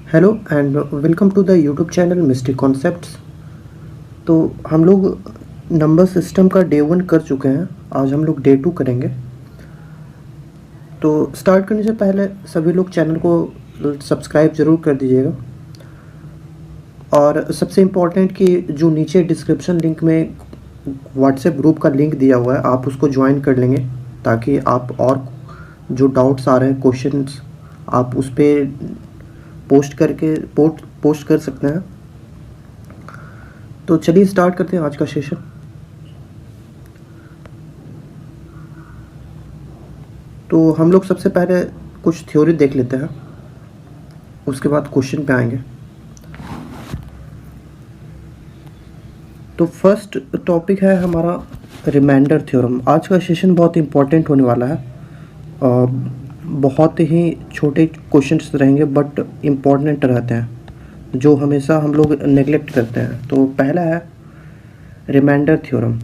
Hello and welcome to the YouTube channel Mystery Concepts. तो हम लोग नंबर सिस्टम का डे 1 कर चुके हैं। आज हम लोग डे 2 करेंगे। तो स्टार्ट करने से पहले सभी लोग चैनल को सब्सक्राइब ज़रूर कर दीजिएगा। और सबसे इम्पोर्टेंट कि जो नीचे डिस्क्रिप्शन लिंक में व्हाट्सएप ग्रुप का लिंक दिया हुआ है, आप उसको ज्वाइन कर लेंगे ताकि आप और जो डाउट्स आ रहे हैं, क्वेश्चंस, आप उस पर पोस्ट कर सकते हैं। तो चलिए स्टार्ट करते हैं आज का सेशन। तो हम लोग सबसे पहले कुछ थ्योरी देख लेते हैं, उसके बाद क्वेश्चन पे आएंगे। तो फर्स्ट टॉपिक है हमारा रिमाइंडर थ्योरम। आज का सेशन बहुत इंपॉर्टेंट होने वाला है। बहुत ही छोटे क्वेश्चंस रहेंगे बट इम्पॉर्टेंट रहते हैं, जो हमेशा हम लोग नेगलेक्ट करते हैं। तो पहला है रिमाइंडर थ्योरम।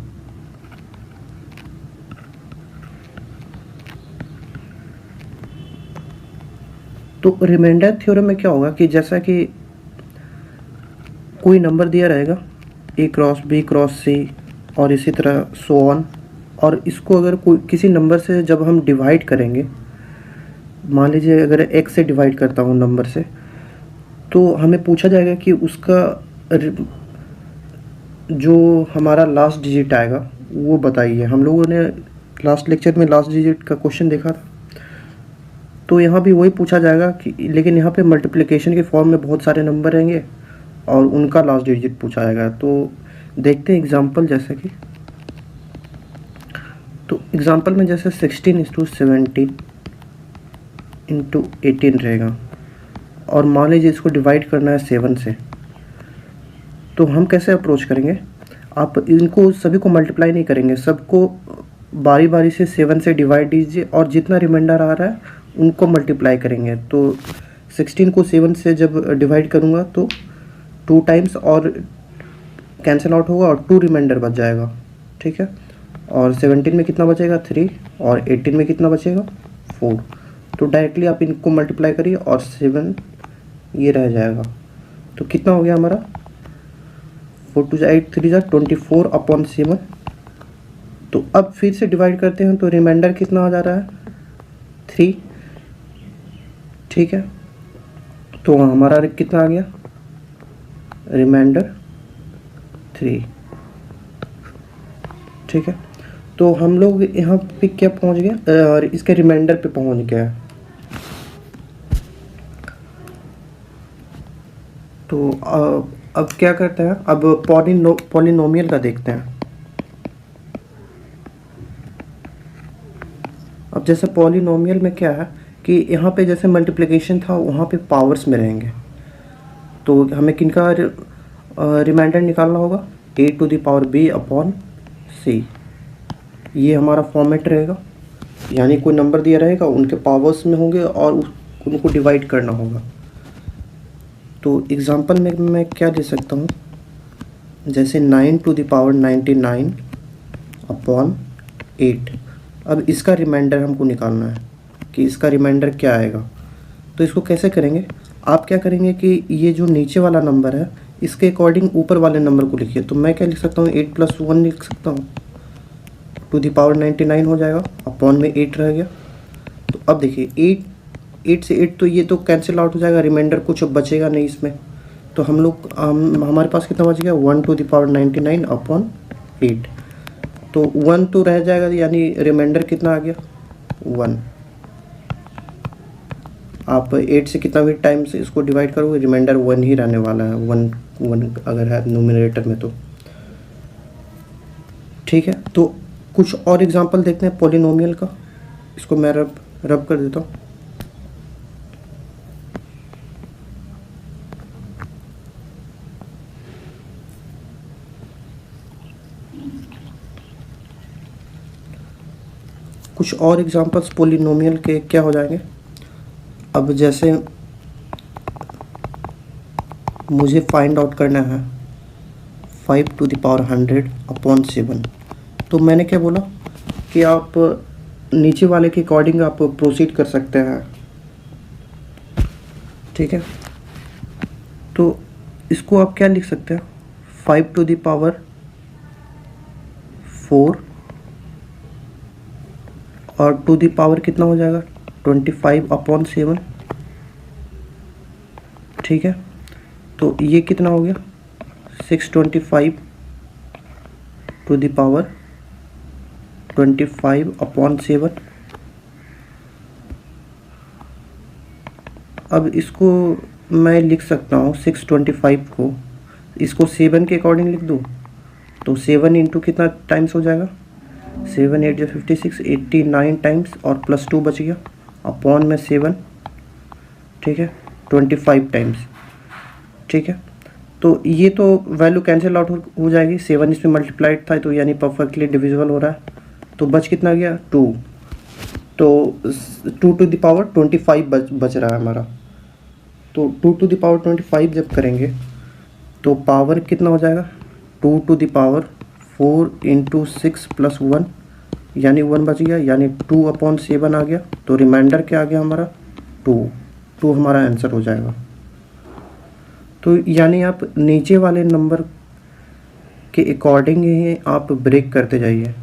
तो रिमाइंडर थ्योरम में क्या होगा कि जैसा कि कोई नंबर दिया रहेगा a cross b cross c और इसी तरह सो ऑन, और इसको अगर कोई किसी नंबर से जब हम डिवाइड करेंगे, मान लीजिए अगर x से डिवाइड करता हूँ नंबर से, तो हमें पूछा जाएगा कि उसका जो हमारा लास्ट डिजिट आएगा वो बताइए। हम लोगों ने लास्ट लेक्चर में लास्ट डिजिट का क्वेश्चन देखा था, तो यहाँ भी वही पूछा जाएगा कि, लेकिन यहाँ पे मल्टीप्लिकेशन के फॉर्म में बहुत सारे नंबर रहेंगे और उनका लास्ट डिजिट पूछा जाएगा। तो देखते हैं एग्जांपल, जैसे कि तो एग्जांपल में जैसे 16:17 इंटू 18 रहेगा, और मान लीजिए इसको डिवाइड करना है 7 से। तो हम कैसे अप्रोच करेंगे? आप इनको सभी को मल्टीप्लाई नहीं करेंगे, सबको बारी बारी से 7 से डिवाइड कीजिए और जितना रिमाइंडर आ रहा है उनको मल्टीप्लाई करेंगे। तो 16 को 7 से जब डिवाइड करूँगा तो 2 टाइम्स और कैंसिल आउट होगा और 2 रिमाइंडर बच जाएगा, ठीक है। और 17 में कितना बचेगा? 3, और 18 में कितना बचेगा? 4। तो डायरेक्टली आप इनको मल्टीप्लाई करिए और 7 ये रह जाएगा। तो कितना हो गया हमारा? 4 2 8 3 24/7। तो अब फिर से डिवाइड करते हैं तो रिमाइंडर कितना आ जा रहा है? 3, ठीक है। तो हमारा कितना आ गया? रिमाइंडर 3, ठीक है। तो हम लोग यहाँ पे क्या पहुँच गए? और इसके रिमाइंडर पे पहुँच गया। तो अब क्या करते हैं? अब पॉलिनोमियल का देखते हैं। अब जैसे पॉलिनोमियल में क्या है कि यहाँ पे जैसे मल्टीप्लिकेशन था वहाँ पे पावर्स में रहेंगे, तो हमें किनका रिमाइंडर निकालना होगा? a⁴b/c। ये हमारा फॉर्मेट रहेगा, यानी कोई नंबर दिया रहेगा, उनके पावर्स में होंगे और उनको डिवाइड करना होगा। तो एग्जांपल में मैं क्या दे सकता हूँ? जैसे 9⁴ अब इसका रिमाइंडर हमको निकालना है कि इसका रिमाइंडर क्या आएगा। तो इसको कैसे करेंगे? आप क्या करेंगे कि ये जो नीचे वाला नंबर है इसके अकॉर्डिंग ऊपर वाले नंबर को लिखिए। तो मैं क्या लिख सकता हूँ? 8 + 1 लिख सकता हूँ, 99 हो जाएगा, अपॉन में 8 रह गया। तो अब देखिए 8 से 8 तो ये तो कैंसिल आउट हो जाएगा, रिमाइंडर कुछ बचेगा नहीं इसमें। तो हमारे पास कितना बच गया? 1/99/8। तो 1 तो रह जाएगा, यानी रिमाइंडर कितना आ गया? 1। आप 8 से कितना भी टाइम से इसको डिवाइड करोगे, रिमाइंडर 1 ही रहने वाला है। 1 अगर है न्यूमरेटर में तो, ठीक है। तो कुछ और एग्जांपल देखते हैं पॉलिनोमियल का। इसको मैं रब कर देता हूँ। कुछ और एग्जांपल्स पॉलिनोमियल के क्या हो जाएंगे? अब जैसे मुझे फाइंड आउट करना है 5⁻100/7। तो मैंने क्या बोला कि आप नीचे वाले के अकॉर्डिंग आप प्रोसीड कर सकते हैं, ठीक है। तो इसको आप क्या लिख सकते हैं, 5⁴ और टू दी पावर कितना हो जाएगा 25/7। ठीक है, तो ये कितना हो गया 625 टू दी पावर 25/7। अब इसको मैं लिख सकता हूँ 625 को, इसको 7 के अकॉर्डिंग लिख दूँ तो 7 इंटू कितना टाइम्स हो जाएगा, 7 8 56, 89 टाइम्स और +2 बच गया अपॉन में 7। ठीक है, 25 टाइम्स। ठीक है, तो ये तो वैल्यू कैंसिल आउट हो जाएगी, 7 इसमें मल्टीप्लाइड था तो यानी परफेक्टली डिविजिबल हो रहा है। तो बच कितना गया 2, तो 2 टू द पावर 25 बच रहा है हमारा। तो 2 टू द पावर 25 जब करेंगे तो पावर कितना हो जाएगा 2 टू द पावर 4 × 6 + 1 यानी 1 बच गया, यानी 2/7 आ गया। तो रिमाइंडर क्या आ गया हमारा 2 हमारा आंसर हो जाएगा। तो यानी आप नीचे वाले नंबर के अकॉर्डिंग ही आप ब्रेक करते जाइए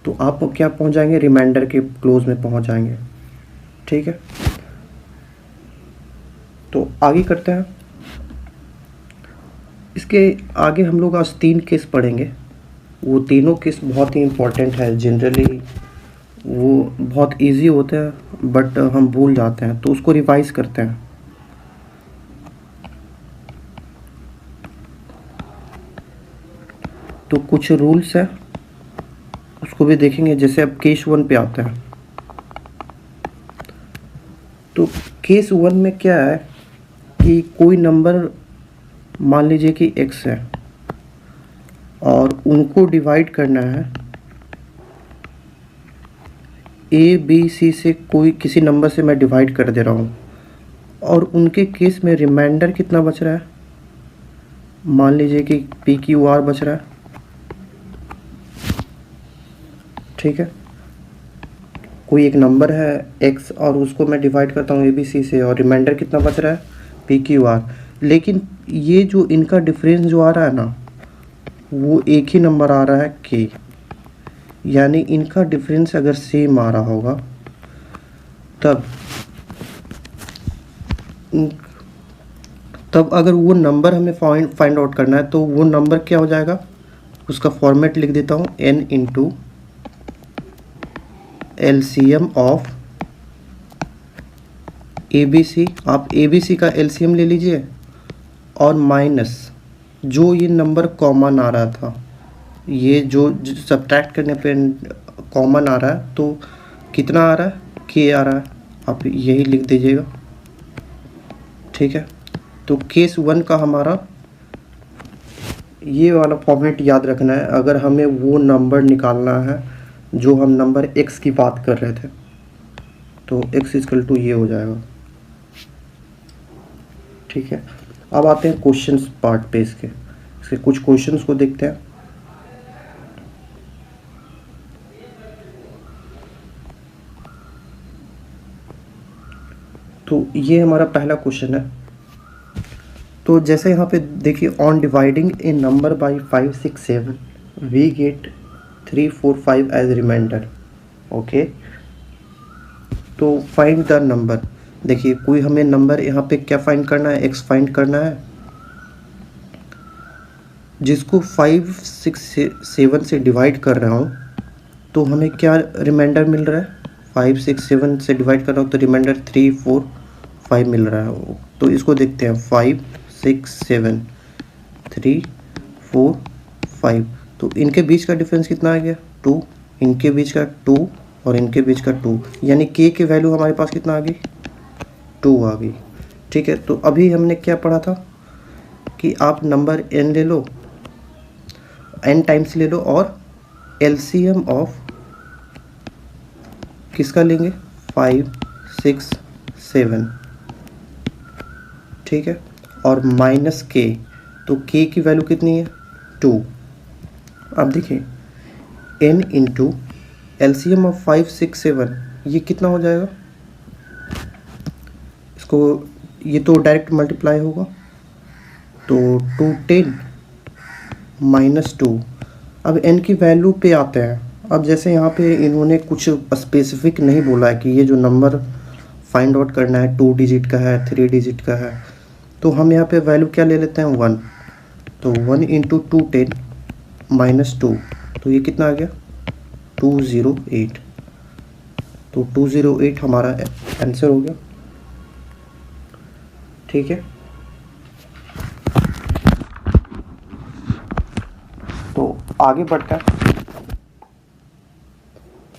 तो आप क्या पहुंच जाएंगे, रिमाइंडर के क्लोज में पहुंच जाएंगे। ठीक है, तो आगे करते हैं। इसके आगे हम लोग आज 3 केस पढ़ेंगे। वो तीनों केस बहुत ही इम्पोर्टेंट है, जनरली वो बहुत इजी होते हैं बट हम भूल जाते हैं, तो उसको रिवाइज करते हैं। तो कुछ रूल्स हैं उसको भी देखेंगे। जैसे अब केस 1 पे आते हैं, तो केस 1 में क्या है कि कोई नंबर मान लीजिए कि x है और उनको डिवाइड करना है a b c से, कोई किसी नंबर से मैं डिवाइड कर दे रहा हूँ और उनके केस में रिमाइंडर कितना बच रहा है, मान लीजिए कि p/q/r बच रहा है। ठीक है, कोई एक नंबर है x और उसको मैं डिवाइड करता हूँ ABC से और रिमाइंडर कितना बच रहा है p/q/r। लेकिन ये जो इनका डिफरेंस जो आ रहा है ना, वो एक ही नंबर आ रहा है k, यानी इनका डिफरेंस अगर सेम आ रहा होगा तब अगर वो नंबर हमें फाइंड आउट करना है तो वो नंबर क्या हो जाएगा, उसका फॉर्मेट लिख देता हूँ n × LCM ऑफ ABC। आप ABC का LCM ले लीजिए और माइनस जो ये नंबर कॉमन आ रहा था, ये जो सब्ट्रैक्ट करने पे कॉमन आ रहा है तो कितना आ रहा है k आ रहा है, आप यही लिख दीजिएगा। ठीक है, तो केस 1 का हमारा ये वाला फॉर्मेट याद रखना है अगर हमें वो नंबर निकालना है जो हम नंबर x की बात कर रहे थे। तो x = ये हो जाएगा। ठीक है, अब आते हैं क्वेश्चंस पार्ट पे। इसके कुछ क्वेश्चंस को देखते हैं। तो ये हमारा पहला क्वेश्चन है। तो जैसे यहाँ पे देखिए, on dividing a number by 5 6 7 we get 3 4 5 as remainder. Okay, तो फाइंड द नंबर। देखिए, कोई हमें नंबर यहाँ पे क्या फाइंड करना है, x फाइंड करना है, जिसको 5 6 7 से डिवाइड कर रहा हूँ तो हमें क्या रिमाइंडर मिल रहा है, 5 6 7 से डिवाइड कर रहा हूँ तो रिमाइंडर 3 4 5 मिल रहा है। तो इसको देखते हैं, 5 6 7 3 4 5। तो इनके बीच का डिफरेंस कितना आ गया 2, इनके बीच का 2 और इनके बीच का 2, यानी k की वैल्यू हमारे पास कितना आ गई 2 आ गई। ठीक है, तो अभी हमने क्या पढ़ा था कि आप नंबर n ले लो, n टाइम्स ले लो और LCM ऑफ किसका लेंगे 5 6 7। ठीक है, और माइनस k, तो k की वैल्यू कितनी है 2। अब देखिए n × LCM ऑफ 5 6 7 ये कितना हो जाएगा, इसको ये तो डायरेक्ट मल्टीप्लाई होगा तो 210 माइनस 2। अब n की वैल्यू पे आते हैं। अब जैसे यहाँ पे इन्होंने कुछ स्पेसिफिक नहीं बोला है कि ये जो नंबर फाइंड आउट करना है 2 डिजिट का है 3 डिजिट का है, तो हम यहाँ पे वैल्यू क्या ले लेते हैं 1। तो 1 इंटू 210 माइनस 2, तो ये कितना आ गया 208। तो 208 हमारा आंसर हो गया। ठीक है, तो आगे बढ़ता है,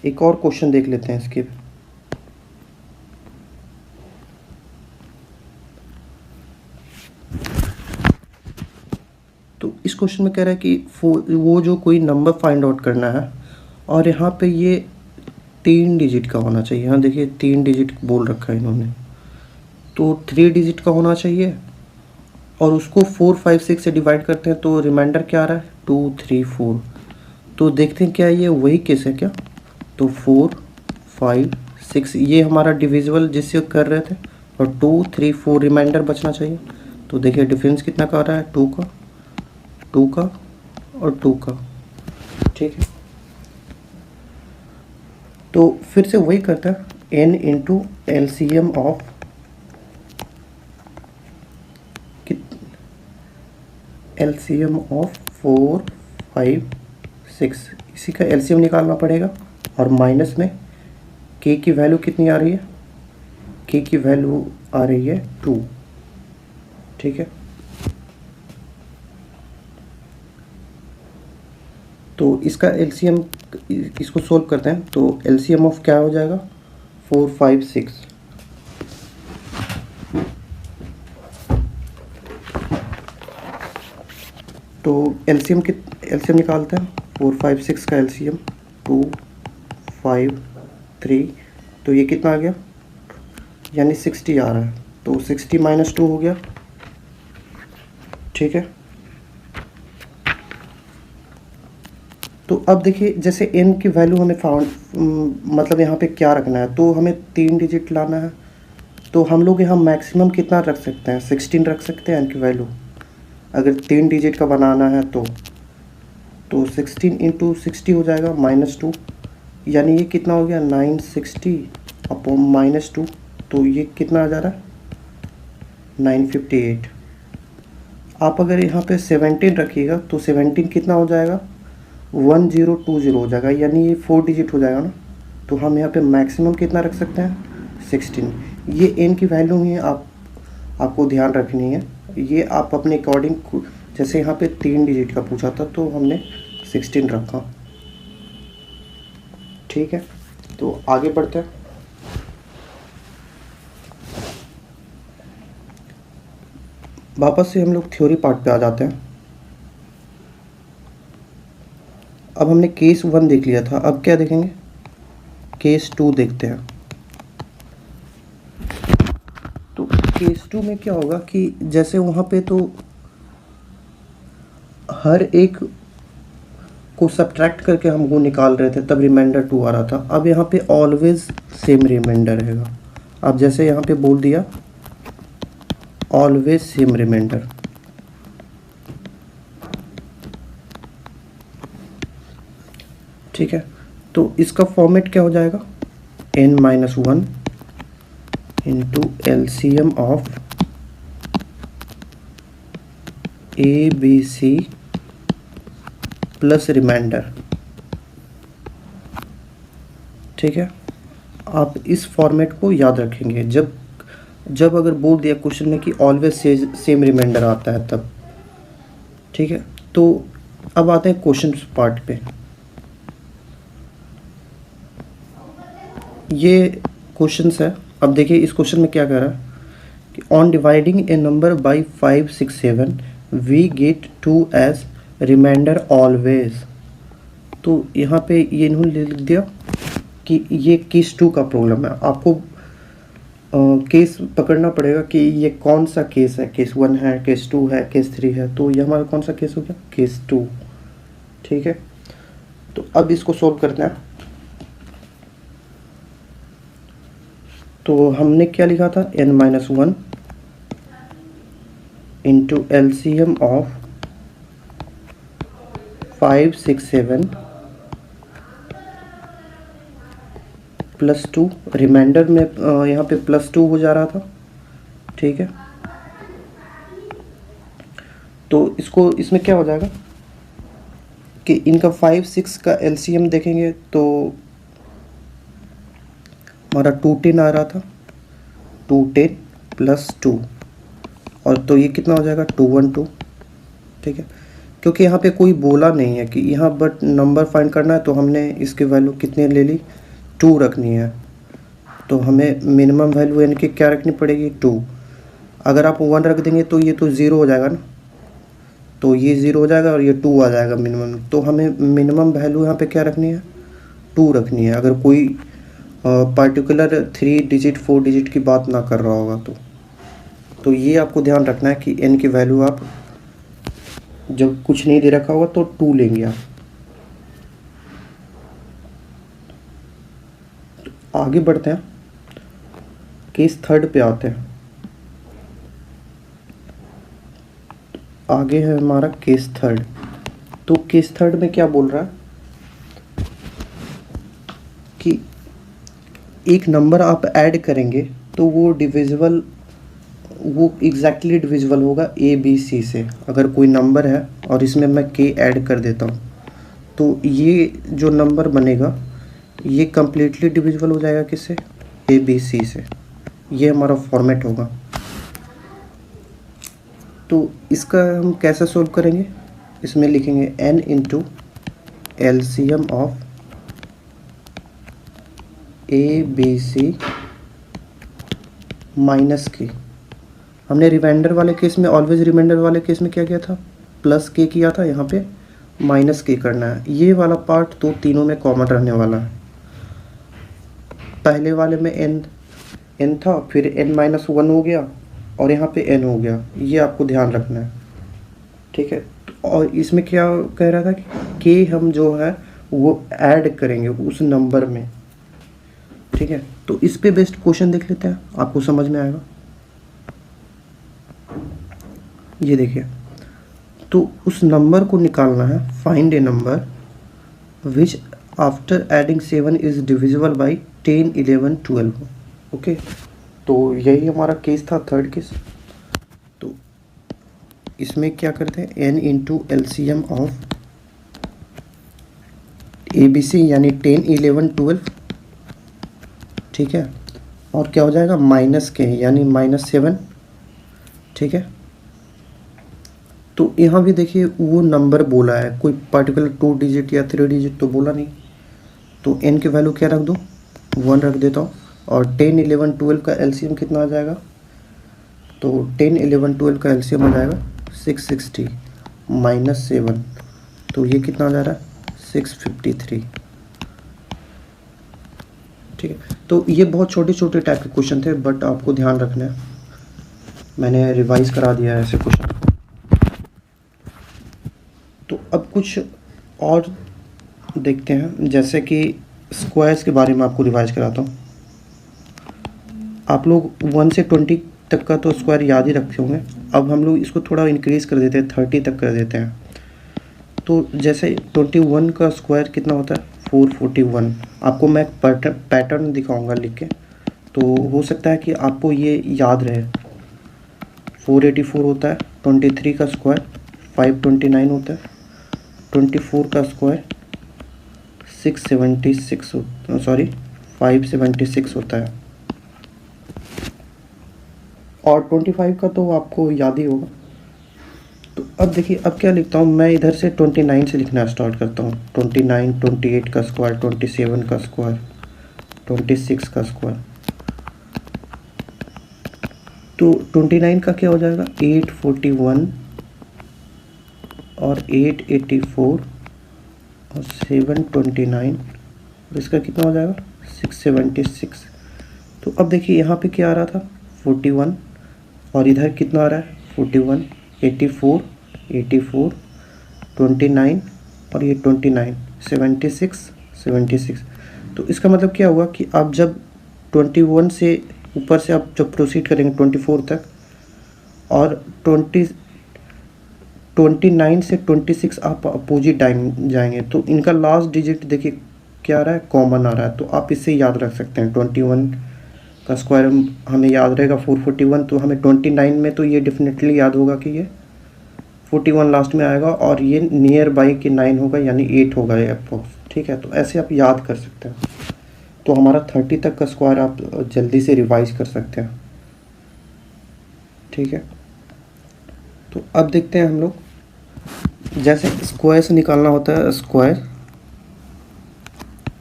एक और क्वेश्चन देख लेते हैं इसके। तो इस क्वेश्चन में कह रहा है कि वो जो कोई नंबर फाइंड आउट करना है और यहाँ पे ये 3 डिजिट का होना चाहिए। यहाँ देखिए 3 डिजिट बोल रखा है इन्होंने, तो 3 डिजिट का होना चाहिए और उसको 4 5 6 से डिवाइड करते हैं तो रिमाइंडर क्या आ रहा है 2 3 4। तो देखते हैं क्या ये वही केस है क्या। तो 4 5 6 ये हमारा डिविजिबल जिससे कर रहे थे, और 2 3 4 रिमाइंडर बचना चाहिए। तो देखिए डिफरेंस कितना का आ रहा है 2 का, 2 का और 2 का। ठीक है, तो फिर से वही करते हैं n into LCM of LCM of 4 5 6, इसी का एलसीएम निकालना पड़ेगा। और माइनस में k की वैल्यू कितनी आ रही है, k की वैल्यू आ रही है 2। ठीक है, तो इसका एलसीएम इसको सोल्व करते हैं। तो एलसीएम ऑफ क्या हो जाएगा 4 5 6। तो एलसीएम निकालते हैं। 4 5 6 का एलसीएम 2 5 3, तो ये कितना आ गया यानी 60 आ रहा है। तो 60 माइनस 2 हो गया। ठीक है, तो अब देखिए जैसे n की वैल्यू हमें फाउंड मतलब यहाँ पे क्या रखना है, तो हमें 3 डिजिट लाना है। तो हम लोग यहाँ मैक्सिमम कितना रख सकते हैं 16 रख सकते हैं n की वैल्यू, अगर 3 डिजिट का बनाना है तो 16 इंटू 60 हो जाएगा माइनस 2, यानी ये कितना हो गया 960 अपॉन माइनस 2। तो ये कितना आ जा रहा है 958। आप अगर यहाँ पे 17 रखिएगा तो 17 कितना हो जाएगा 1020 हो जाएगा, यानी ये 4 डिजिट हो जाएगा ना। तो हम यहाँ पे मैक्सिमम कितना रख सकते हैं 16। ये n की वैल्यू ही आपको ध्यान रखनी है। ये आप अपने अकॉर्डिंग, जैसे यहाँ पे 3 डिजिट का पूछा था तो हमने 16 रखा। ठीक है, तो आगे बढ़ते हैं। वापस से हम लोग थ्योरी पार्ट पे आ जाते हैं। अब हमने केस 1 देख लिया था, अब क्या देखेंगे केस 2 देखते हैं। तो केस 2 में क्या होगा कि जैसे वहाँ पे तो हर एक को सब्ट्रैक्ट करके हम वो निकाल रहे थे तब रिमाइंडर 2 आ रहा था। अब यहाँ पे ऑलवेज सेम रिमाइंडर रहेगा। अब जैसे यहाँ पे बोल दिया ऑलवेज सेम रिमाइंडर, ठीक है। तो इसका फॉर्मेट क्या हो जाएगा n minus 1 into LCM of A B C plus remainder. ठीक है, आप इस फॉर्मेट को याद रखेंगे जब अगर बोल दिया क्वेश्चन में कि ऑलवेज सेम रिमाइंडर आता है तब। ठीक है, तो अब आते हैं क्वेश्चन पार्ट पे। ये क्वेश्चंस है। अब देखिए इस क्वेश्चन में क्या कह रहा है कि on dividing a number by 5 6 7 we get 2 as remainder always. तो यहाँ पे ये इन्होंने लिख दिया कि ये केस 2 का प्रॉब्लम है। आपको केस पकड़ना पड़ेगा कि ये कौन सा केस है, केस 1 है, केस 2 है, केस 3 है। तो ये हमारा कौन सा केस हो गया केस 2। ठीक है, तो अब इसको सोल्व करते हैं। तो हमने क्या लिखा था n minus 1 into LCM of 5, 6, 7 +2, remainder में यहाँ पे +2 हो जा रहा था, ठीक है। तो इसको इसमें क्या हो जाएगा कि इनका 5, 6 का LCM देखेंगे तो हमारा 210 आ रहा था, 210 +2, और तो ये कितना हो जाएगा 212, ठीक है। क्योंकि यहाँ पे कोई बोला नहीं है कि यहाँ बट नंबर फाइंड करना है, तो हमने इसकी वैल्यू कितनी ले ली, 2 रखनी है। तो हमें मिनिमम वैल्यू यानी कि क्या रखनी पड़ेगी, 2। अगर आप 1 रख देंगे तो ये तो 0 हो जाएगा ना, तो ये 0 हो जाएगा और ये 2 आ जाएगा मिनिमम। तो हमें मिनिमम वैल्यू यहाँ पे क्या रखनी है, 2 रखनी है। अगर कोई पर्टिकुलर 3 डिजिट 4 डिजिट की बात ना कर रहा होगा तो ये आपको ध्यान रखना है कि n की वैल्यू आप जब कुछ नहीं दे रखा होगा तो 2 लेंगे आप। तो आगे बढ़ते हैं, केस थर्ड पे आते हैं। आगे है हमारा केस थर्ड। तो केस थर्ड में क्या बोल रहा है कि एक नंबर आप ऐड करेंगे तो वो डिविजिबल, वो एग्जैक्टली डिविजिबल होगा ABC से। अगर कोई नंबर है और इसमें मैं K ऐड कर देता हूँ तो ये जो नंबर बनेगा ये कम्प्लीटली डिविजिबल हो जाएगा किससे, ABC से। ये हमारा फॉर्मेट होगा। तो इसका हम कैसे सोल्व करेंगे, इसमें लिखेंगे n into LCM of ABC minus K। हमने रिमाइंडर वाले केस में, ऑलवेज रिमाइंडर वाले केस में क्या किया था, +K किया था, यहाँ पे -K करना है। ये वाला पार्ट तो तीनों में कॉमन रहने वाला है। पहले वाले में n था, फिर n-1 हो गया और यहाँ पे n हो गया। ये आपको ध्यान रखना है, ठीक है। और इसमें क्या कह रहा था कि हम जो है वो ऐड करेंगे उस नंबर में, ठीक है। तो इस पे बेस्ड क्वेश्चन देख लेते हैं, आपको समझ में आएगा। ये देखिए, तो उस नंबर को निकालना है, find A number which after adding 7 is divisible by 10, 11, 12। Okay, तो यही हमारा केस था, थर्ड केस। तो इसमें क्या करते हैं, n into LCM of ABC यानी 10, 11, 12, ठीक है। और क्या हो जाएगा, -K यानी -7, ठीक है। तो यहाँ भी देखिए वो नंबर बोला है, कोई पर्टिकुलर 2 डिजिट या 3 डिजिट तो बोला नहीं। तो n की वैल्यू क्या रख दो, 1 रख देता हूँ। और 10, 11, 12 का LCM कितना आ जाएगा, तो 10, 11, 12 का LCM आ जाएगा 660 -7, तो ये कितना आ जा रहा है 653, ठीक है। तो ये बहुत छोटे छोटे टाइप के क्वेश्चन थे, बट आपको ध्यान रखना है, मैंने रिवाइज करा दिया है ऐसे क्वेश्चन। तो अब कुछ और देखते हैं, जैसे कि स्क्वायर्स के बारे में आपको रिवाइज कराता हूँ। आप लोग 1 से 20 तक का तो स्क्वायर याद ही रखे होंगे। अब हम लोग इसको थोड़ा इंक्रीज़ कर देते हैं, 30 तक कर देते हैं। तो जैसे 21 का स्क्वायर कितना होता है, 441। आपको मैं पैटर्न दिखाऊंगा लिख के, तो हो सकता है कि आपको ये याद रहे। 484 होता है, 23 का स्क्वायर 529 होता है, 24 का स्क्वायर 576 होता है, और 25 का तो आपको याद ही होगा। तो अब देखिए, अब क्या लिखता हूँ मैं, इधर से 29 से लिखना स्टार्ट करता हूँ। 29, 28 का स्क्वायर, 27 का स्क्वायर, 26 का स्क्वायर। तो 29 का क्या हो जाएगा, 841 और 884 और 729, और इसका कितना हो जाएगा 676। तो अब देखिए यहाँ पे क्या आ रहा था, 41, और इधर कितना आ रहा है 41, 84, 29 और ये 29, 76। तो इसका मतलब क्या हुआ कि आप जब 21 से ऊपर से आप जब प्रोसीड करेंगे 24 तक, और 29 से 26 आप अपोजिट जाएंगे तो इनका लास्ट डिजिट देखिए क्या आ रहा है, कॉमन आ रहा है। तो आप इससे याद रख सकते हैं 21 का स्क्वायर हमें याद रहेगा 441, तो हमें 29 में तो ये डेफिनेटली याद होगा कि ये 41 लास्ट में आएगा और ये नियर बाई के 9 होगा यानी 8 होगा ये अप्रोक्स। ठीक है, तो ऐसे आप याद कर सकते हैं। तो हमारा 30 तक का स्क्वायर आप जल्दी से रिवाइज कर सकते हैं। ठीक है, तो अब देखते हैं हम लोग जैसे स्क्वायर से निकालना होता है square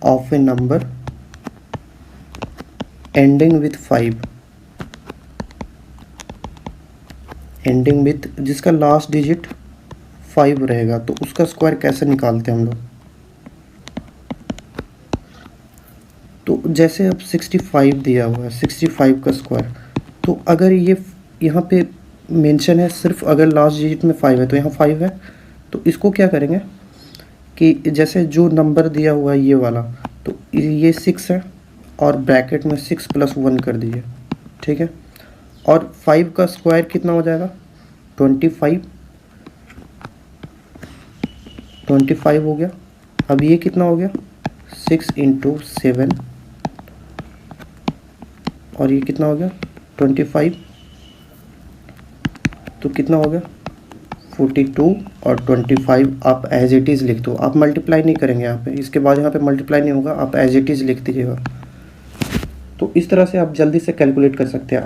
of A number ending with 5, ending with जिसका लास्ट डिजिट 5 रहेगा, तो उसका स्क्वायर कैसे निकालते हैं हम लोग। तो जैसे अब 65 दिया हुआ है, 65 का स्क्वायर, तो अगर ये यहाँ पे मेंशन है सिर्फ अगर लास्ट डिजिट में 5 है तो यहाँ 5 है, तो इसको क्या करेंगे कि जैसे जो नंबर दिया हुआ है ये वाला, तो ये 6 है और ब्रैकेट में 6 + 1 कर दीजिए। ठीक है, और 5 का स्क्वायर कितना हो जाएगा 25, 25 हो गया। अब ये कितना हो गया 6 × 7 और ये कितना हो गया 25, तो कितना हो गया 42 और 25 आप एज इट इज़ लिख दो, आप मल्टीप्लाई नहीं करेंगे यहाँ पे, इसके बाद यहाँ पे मल्टीप्लाई नहीं होगा, आप एज इट इज़ लिख दीजिएगा। तो इस तरह से आप जल्दी से कैलकुलेट कर सकते हैं।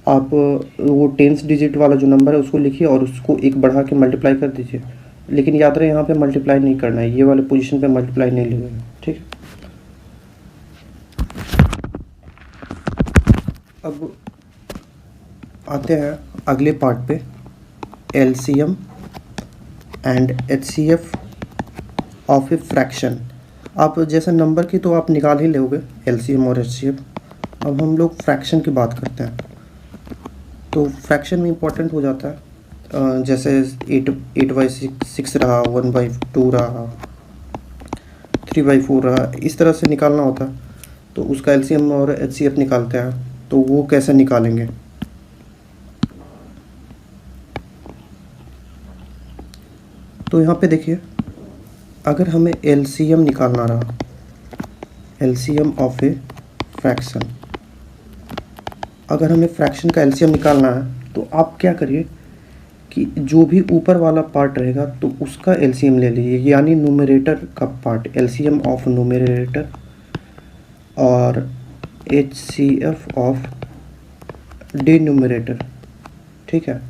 आप वो 10 डिजिट वाला जो नंबर है उसको लिखिए और उसको एक बढ़ा के मल्टीप्लाई कर दीजिए, लेकिन याद रहे यहाँ पे मल्टीप्लाई नहीं करना है, ये वाले पोजीशन पे मल्टीप्लाई नहीं लगेगा। ठीक है, अब आते हैं अगले पार्ट पे, LCM and HCF of a fraction. आप जैसे नंबर की तो आप निकाल ही लोगे एलसीएम और एचसीएफ। अब हम लोग फ्रैक्शन की बात करते हैं, तो फ्रैक्शन में इम्पोर्टेंट हो जाता है जैसे 8/6 रहा, 1/2 रहा, 3/4 रहा, इस तरह से निकालना होता है। तो उसका एलसीएम और एचसीएफ निकालते हैं, तो वो कैसे निकालेंगे। तो यहाँ पे देखिए अगर हमें एलसीएम निकालना रहा, एलसीएम ऑफ ए फ्रैक्शन, अगर हमें फ्रैक्शन का एलसीएम निकालना है तो आप क्या करिए कि जो भी ऊपर वाला पार्ट रहेगा तो उसका एलसीएम ले लीजिए, यानी न्यूमरेटर का पार्ट, एलसीएम ऑफ न्यूमरेटर और एचसीएफ ऑफ डिन्यूमरेटर। ठीक है,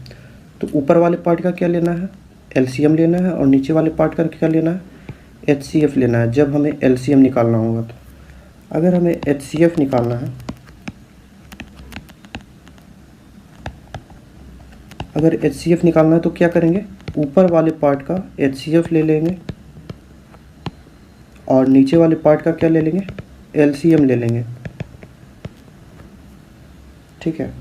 तो ऊपर वाले पार्ट का क्या लेना है एलसीएम लेना है और नीचे वाले पार्ट का क्या लेना है एचसीएफ लेना है जब हमें एलसीएम निकालना होगा। तो अगर हमें एचसीएफ निकालना है, अगर एचसीएफ निकालना है तो क्या करेंगे ऊपर वाले पार्ट का एचसीएफ ले लेंगे और नीचे वाले पार्ट का क्या ले लेंगे एलसीएम ले लेंगे। ठीक है,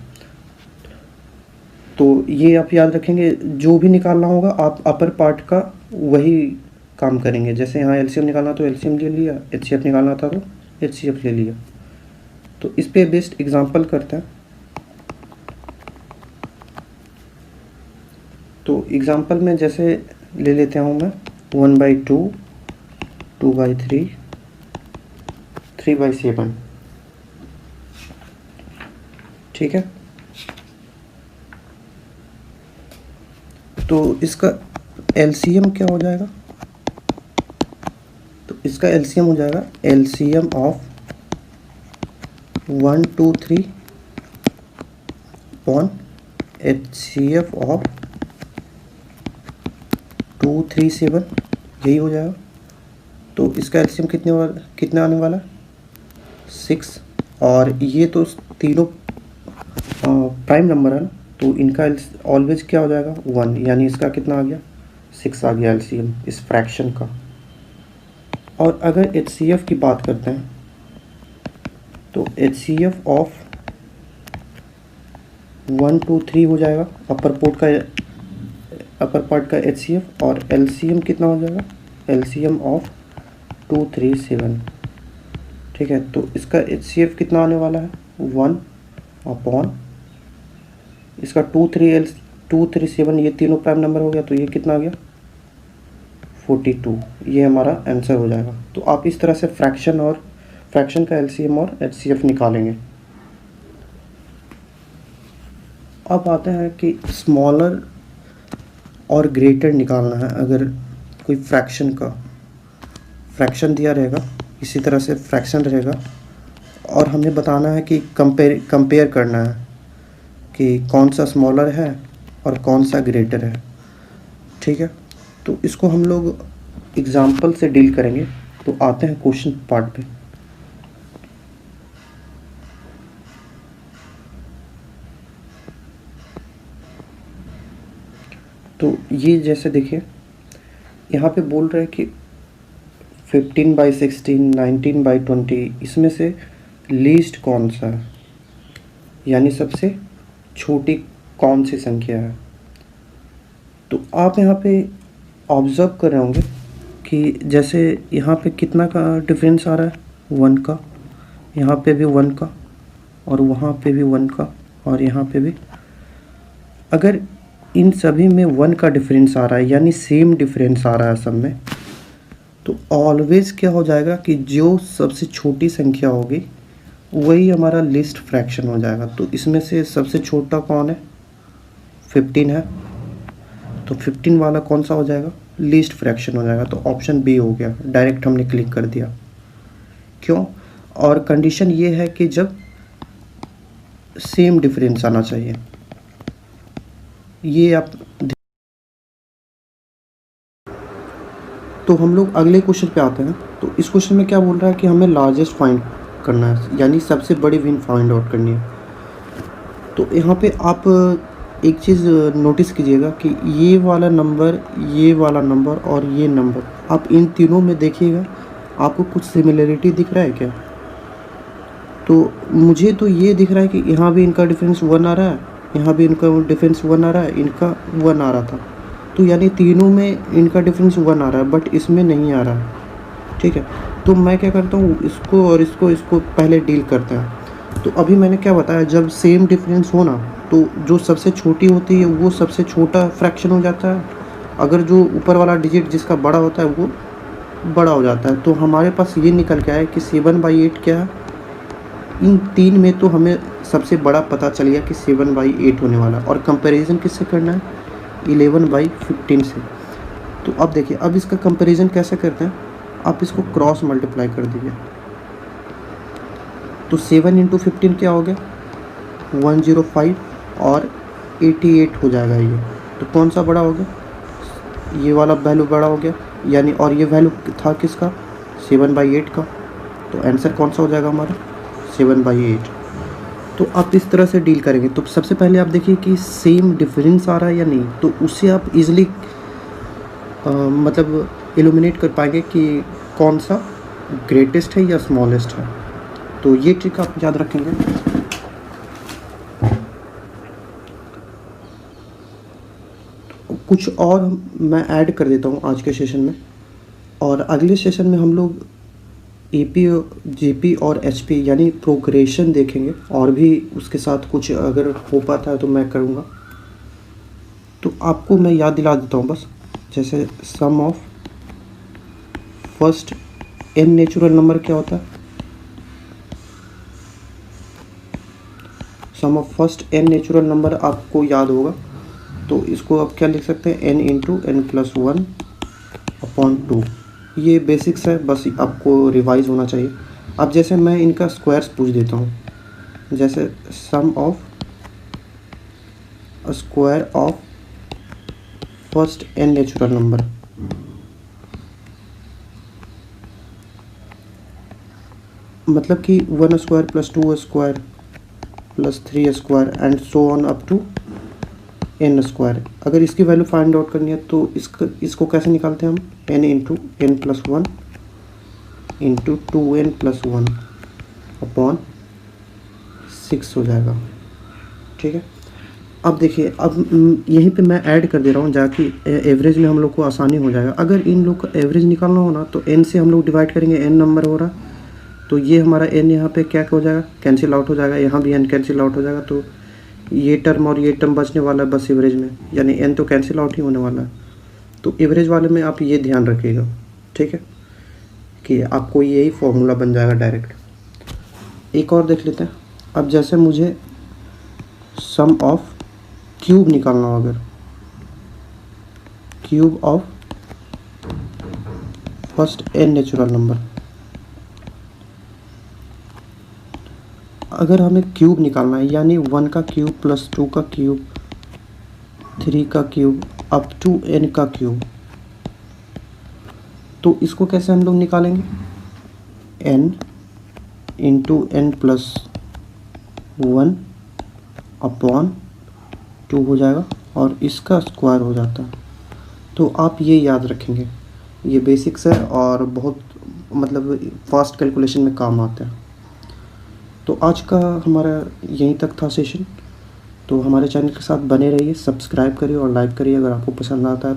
तो ये आप याद रखेंगे, जो भी निकालना होगा आप अपर पार्ट का वही काम करेंगे। जैसे यहाँ एलसीएम निकालना तो एलसीएम ले लिया, एचसीएफ निकालना था तो एचसीएफ ले लिया। तो इस पे बेस्ड एग्जांपल करते हैं। तो एग्जांपल में जैसे ले लेते हूँ मैं 1/2, 2/3, 3/7। ठीक है, तो इसका एलसीएम क्या हो जाएगा, तो इसका एलसीएम हो जाएगा LCM of 1, 2, 3 upon HCF of 2, 3, 7, यही हो जाएगा। तो इसका एलसीएम कितना आने वाला 6, और ये तो तीनों प्राइम नंबर है ना, तो इनका ऑलवेज क्या हो जाएगा 1, यानी इसका कितना आ गया 6 आ गया एलसीएम इस फ्रैक्शन का। और अगर एचसीएफ की बात करते हैं तो एचसीएफ ऑफ 1, 2, 3 हो जाएगा अपर पार्ट का एचसीएफ, और एलसीएम कितना हो जाएगा एलसीएम ऑफ 2, 3, 7। ठीक है, तो इसका एचसीएफ कितना आने वाला है 1 अपॉन इसका 237 ये तीनों प्राइम नंबर हो गया, तो ये कितना आ गया 42। ये हमारा आंसर हो जाएगा। तो आप इस तरह से फ्रैक्शन का एलसीएम और एचसीएफ निकालेंगे। अब आते हैं कि स्मॉलर और ग्रेटर निकालना है। अगर कोई फ्रैक्शन दिया रहेगा, इसी तरह से फ्रैक्शन रहेगा, और हमें बताना है कि कंपेयर करना है कि कौन सा स्मॉलर है और कौन सा ग्रेटर है। ठीक है, तो इसको हम लोग एग्जाम्पल से डील करेंगे। तो आते हैं क्वेश्चन पार्ट पे। तो ये जैसे देखिए, यहाँ पे बोल रहे हैं कि 15/16, 19/20, इसमें से लीस्ट कौन सा है, यानी सबसे छोटी कौन सी संख्या है। तो आप यहाँ पे ऑब्ज़र्व कर रहे होंगे कि जैसे यहाँ पे कितना का डिफरेंस आ रहा है, 1 का, यहाँ पे भी 1 का, और वहाँ पे भी 1 का, और यहाँ पे भी। अगर इन सभी में 1 का डिफरेंस आ रहा है, यानी सेम डिफरेंस आ रहा है सब में, तो ऑलवेज़ क्या हो जाएगा कि जो सबसे छोटी संख्या होगी वही हमारा लिस्ट फ्रैक्शन हो जाएगा। तो इसमें से सबसे छोटा कौन है, 15 है, तो 15 वाला कौन सा हो जाएगा, लीस्ट फ्रैक्शन हो जाएगा। तो ऑप्शन बी हो गया, डायरेक्ट हमने क्लिक कर दिया। क्यों? और कंडीशन ये है कि जब सेम डिफरेंस आना चाहिए। ये आप तो हम लोग अगले क्वेश्चन पे आते हैं। तो इस क्वेश्चन में क्या बोल रहा है कि हमें लार्जेस्ट फाइंड करना है, यानी सबसे बड़ी विन फाइंड आउट करनी है। तो यहाँ पे आप एक चीज़ नोटिस कीजिएगा कि ये वाला नंबर और ये नंबर, आप इन तीनों में देखिएगा, आपको कुछ सिमिलरिटी दिख रहा है क्या? तो मुझे तो ये दिख रहा है कि यहाँ भी इनका डिफरेंस 1 आ रहा है, यहाँ भी इनका डिफरेंस 1 आ रहा है, इनका 1 आ रहा था। तो यानी तीनों में इनका डिफरेंस 1 आ रहा है, बट इसमें नहीं आ रहा है। ठीक है, तो मैं क्या करता हूँ, इसको और इसको पहले डील करते हैं। तो अभी मैंने क्या बताया, जब सेम डिफरेंस हो ना, तो जो सबसे छोटी होती है वो सबसे छोटा फ्रैक्शन हो जाता है, अगर जो ऊपर वाला डिजिट जिसका बड़ा होता है वो बड़ा हो जाता है। तो हमारे पास ये निकल के आया कि 7/8 क्या है। इन तीन में तो हमें सबसे बड़ा पता चल गया कि 7/8 होने वाला, और कंपैरिजन किससे करना है, 11/15 से। तो अब देखिए, अब इसका कंपैरिजन कैसे करते हैं, आप इसको क्रॉस मल्टीप्लाई कर दीजिए। तो 7 × 15 क्या हो गया, 105, और 88 हो जाएगा ये। तो कौन सा बड़ा हो गया, ये वाला वैल्यू बड़ा हो गया, यानी, और ये वैल्यू था किसका, 7/8 का। तो आंसर कौन सा हो जाएगा हमारा, 7/8। तो आप इस तरह से डील करेंगे। तो सबसे पहले आप देखिए कि सेम डिफरेंस आ रहा है या नहीं, तो उससे आप इजीली मतलब इल्यूमिनेट कर पाएंगे कि कौन सा ग्रेटेस्ट है या स्मॉलेस्ट है। तो ये ट्रिक आप याद रखेंगे। कुछ और मैं ऐड कर देता हूँ आज के सेशन में, और अगले सेशन में हम लोग एपी, जीपी और एचपी यानी प्रोग्रेशन देखेंगे, और भी उसके साथ कुछ अगर हो पाता है तो मैं करूँगा। तो आपको मैं याद दिला देता हूँ बस, जैसे sum of first n natural number क्या होता है, sum of first n natural number आपको याद होगा। तो इसको आप क्या लिख सकते हैं, n × n+1/2। ये बेसिक्स है, बस आपको रिवाइज होना चाहिए। अब जैसे मैं इनका स्क्वायर्स पूछ देता हूँ, जैसे sum of square of first n natural number, मतलब कि 1² + 2² + 3² and so on up to n²। अगर इसकी वैल्यू फाइंड आउट करनी है तो इसको कैसे निकालते हैं हम, n × n+1 × 2n+1/6 हो जाएगा। ठीक है, अब देखिए, अब यहीं पे मैं ऐड कर दे रहा हूँ, जाकि एवरेज में हम लोग को आसानी हो जाएगा। अगर इन लोग का एवरेज निकालना हो ना, तो n से हम लोग डिवाइड करेंगे, n नंबर हो रहा, तो ये हमारा n यहाँ पे क्या हो जाएगा, कैंसिल आउट हो जाएगा, यहाँ भी n कैंसिल आउट हो जाएगा। तो ये टर्म और ये टर्म बचने वाला है बस एवरेज में, यानी n तो कैंसिल आउट ही होने वाला है। तो एवरेज वाले में आप ये ध्यान रखिएगा, ठीक है, कि आपको यही फॉर्मूला बन जाएगा डायरेक्ट। एक और देख लेते हैं। अब जैसे मुझे सम ऑफ क्यूब निकालना हो, अगर cube of first n natural number, अगर हमें क्यूब निकालना है यानी 1 का क्यूब प्लस 2 का क्यूब 3 का क्यूब अप टू n का क्यूब, तो इसको कैसे हम लोग निकालेंगे? n into n plus 1 upon 2 हो जाएगा और इसका स्क्वायर हो जाता है। तो आप ये याद रखेंगे, ये बेसिक्स है और बहुत मतलब फास्ट कैलकुलेशन में काम आता है। तो आज का हमारा यहीं तक था सेशन। तो हमारे चैनल के साथ बने रहिए, सब्सक्राइब करिए और लाइक करिए अगर आपको पसंद आता है।